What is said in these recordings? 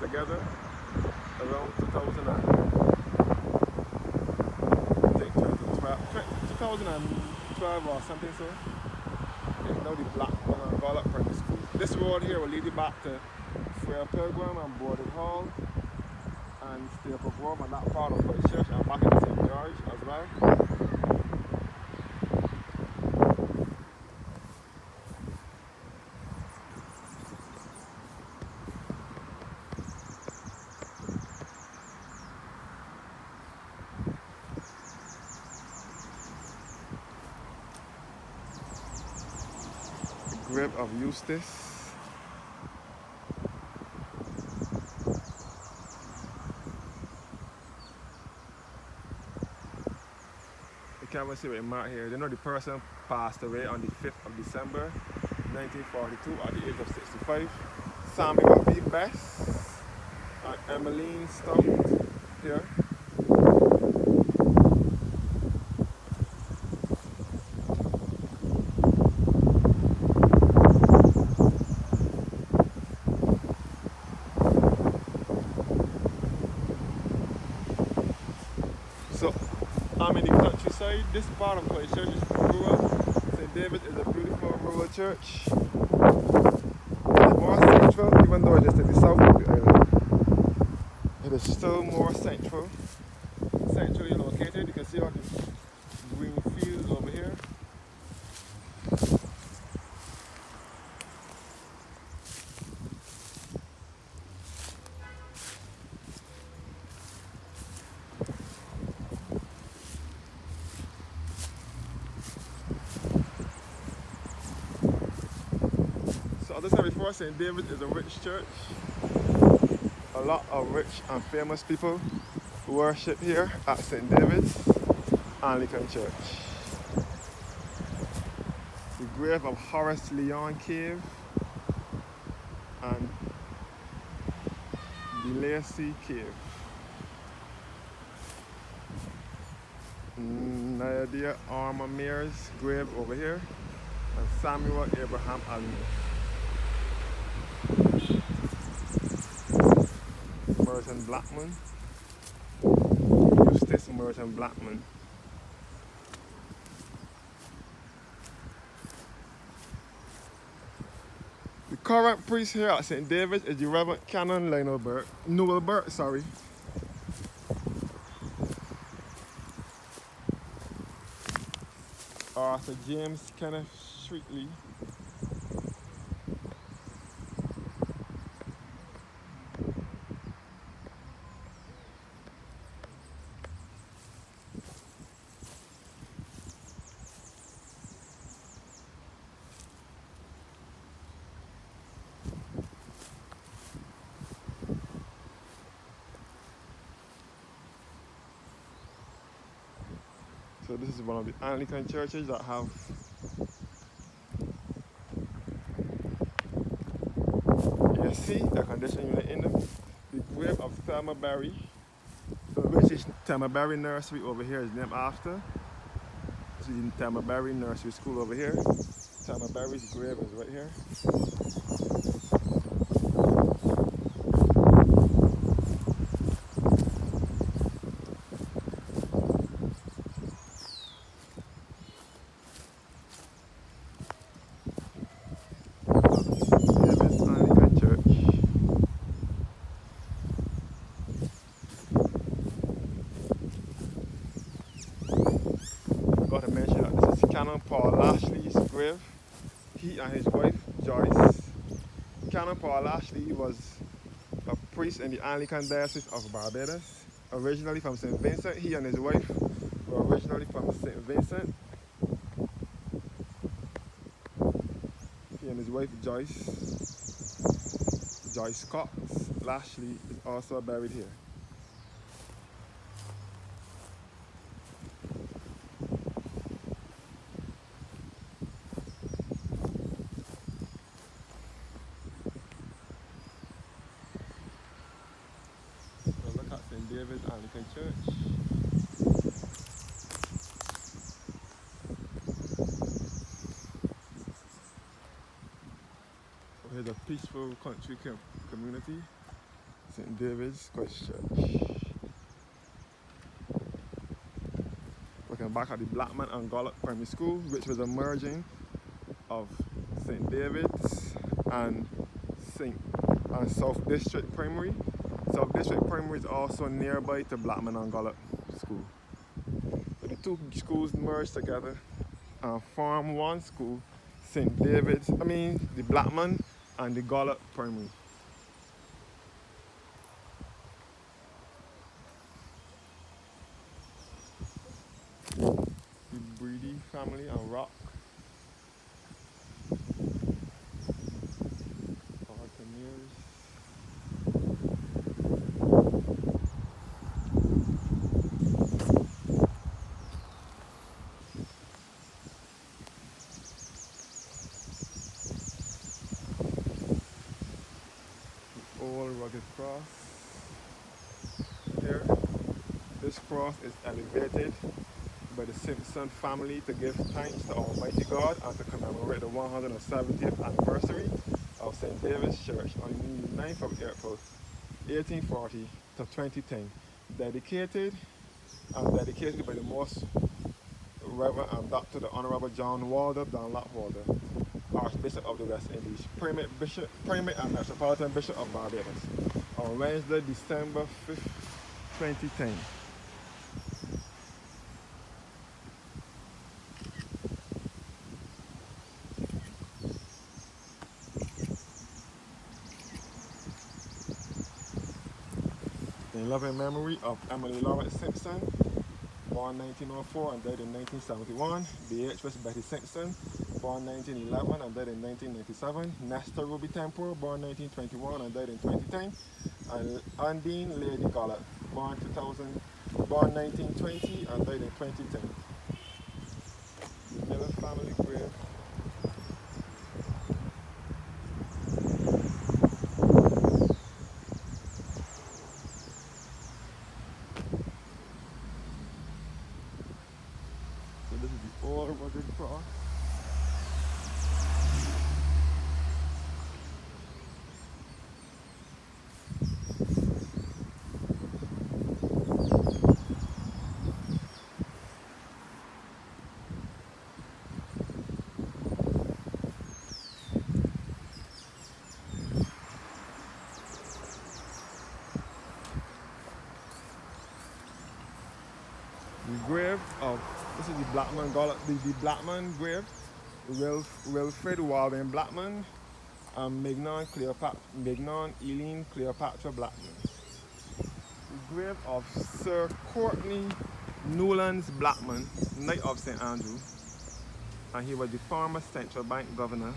together around 2012 or something so. It's now the Black Garlic Primary School. This road here will lead you back to Freya Pilgrim and Boarding Hall and Staple Grove and that part of the church and back into St. George as well. Grave of Eustace. You can't even see what it marked here. They know the person passed away on the 5th of December 1942 at the age of 65. Samuel B. Bess and Emmeline Stout here. So I'm in the countryside. This part of my church is rural. St. David is a beautiful rural church. It's more central, even though it's just in the south of the island. It is still more centrally located. You can see all the green fields over here. So as I said before, St. David is a rich church. A lot of rich and famous people worship here at St. David's Anglican Church. The grave of Horace Leon Cave and the Lacey Cave. Nadia Arma Mears' grave over here and Samuel Abraham Allen. Merton Blackman, Eustace Merton Blackman. The current priest here at St. David's is the Reverend Canon Noel Burke, sorry. Arthur James Kenneth Streetley. So this is one of the Anglican churches that have AC, air conditioning unit in them. The grave of Thelma Barry, which is Thelma Barry Nursery over here is named after. This is the Thelma Barry Nursery School over here. Thelma Barry's grave is right here. Got to mention that this is Canon Paul Lashley's grave. He and his wife Joyce. Canon Paul Lashley was a priest in the Anglican Diocese of Barbados. Originally from St. Vincent, he and his wife were originally from St. Vincent. He and his wife Joyce Cox Lashley is also buried here. St. David's Anglican Church. So here's a peaceful country community. St. David's Christ Church. Looking back at the Blackman and Gollop Primary School, which was a merging of St. David's and South District Primary. South District Primary is also nearby to Blackman and Gollop School. So the two schools merged together and form one school, the Blackman and the Gollop Primary. The Breedy family and Rock. Buccaneers. Old rugged cross here. This cross is elevated by the Simpson family to give thanks to Almighty God and to commemorate the 170th anniversary of St. David's Church on the 9th of April 1840 to 2010. Dedicated by the Most Reverend and Dr. the Honorable John Walder Dunlop Walder, Archbishop of the West Indies, Primate and Metropolitan Bishop of Barbados, on Wednesday, December 5th, 2010. In loving memory of Emily Lawrence Simpson, born 1904 and died in 1971. Beatrice Betty Simpson, born 1911 and died in 1997. Nestor Ruby Temple, born 1921 and died in 2010. And Undine Lady Gollop, born 1920 and died in 2010. The Miller family grave. So this is the old rugged cross. The grave of, this is the Blackman Gollop, the Blackman grave, Wilfred Walden Blackman and Mignon Eileen Cleopatra Blackman. The grave of Sir Courtney Newlands Blackman, Knight of St. Andrew, and he was the former central bank governor.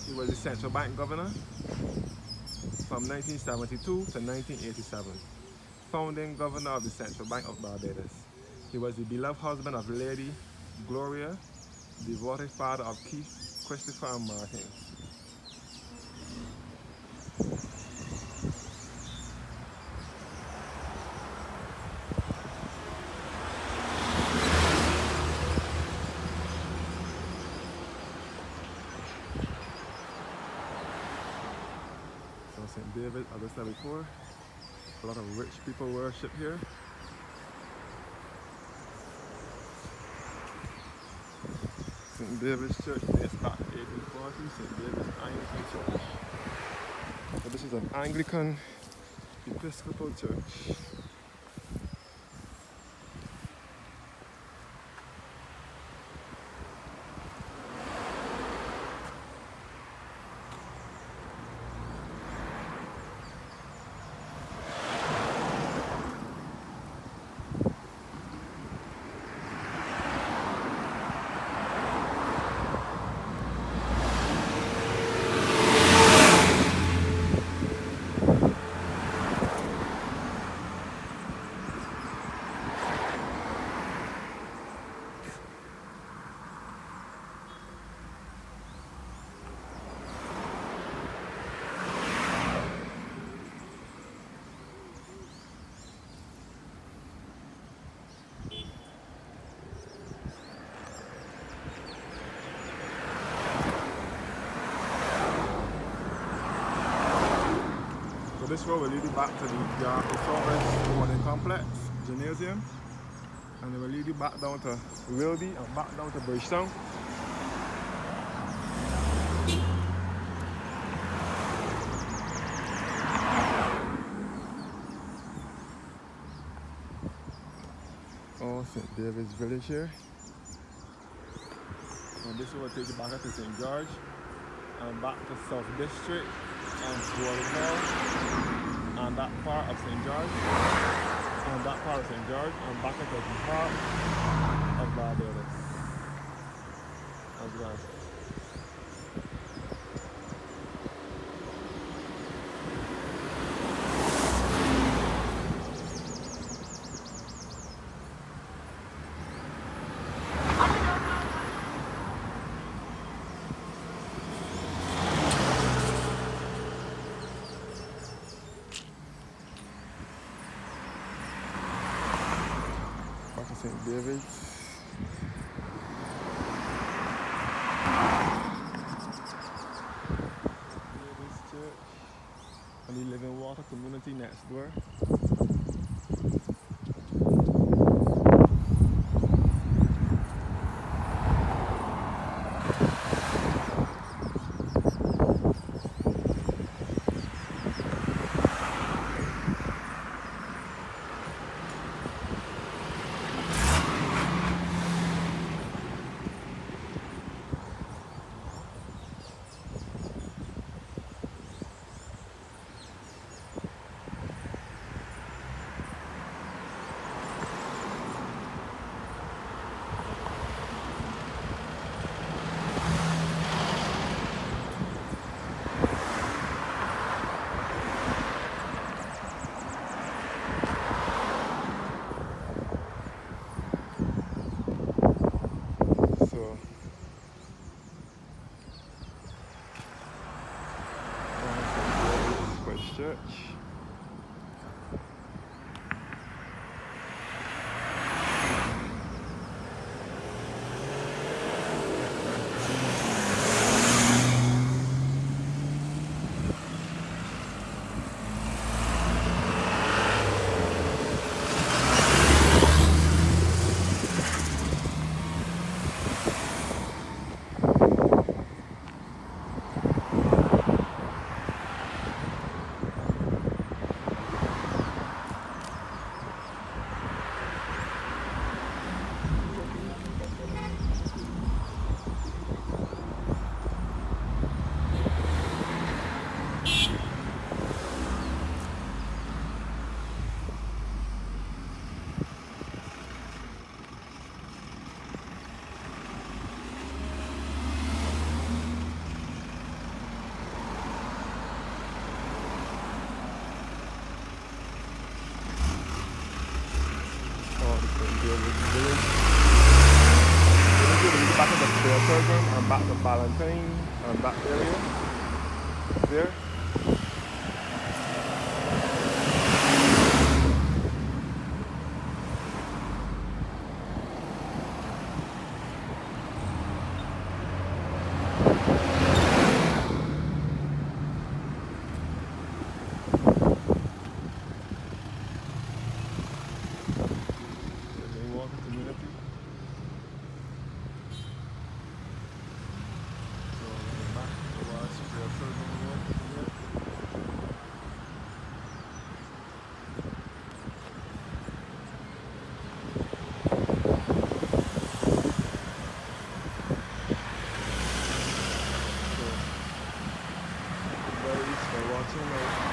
He was the central bank governor from 1972 to 1987, founding governor of the Central Bank of Barbados. He was the beloved husband of Lady Gloria, devoted father of Keith, Christopher, and Martin. St. David, as I said before, a lot of rich people worship here. St. David's Church dates back to 1840, St. David's Anglican Church. So this is an Anglican Episcopal Church. this road will lead you back to the Forest Warning Complex, Gymnasium, and it will lead you back down to Wildy and back down to Bridgetown. Oh, St. David's Village here. And this will take you back up to St. George and back to South District and Swallow Hall and that part of St. George and that part of St. George and back into the part of Barbados. As well. Back to St. David's. Church and the Living Water community next door. Church. Back to the Fair Program and back to Valentine and that area there. Watching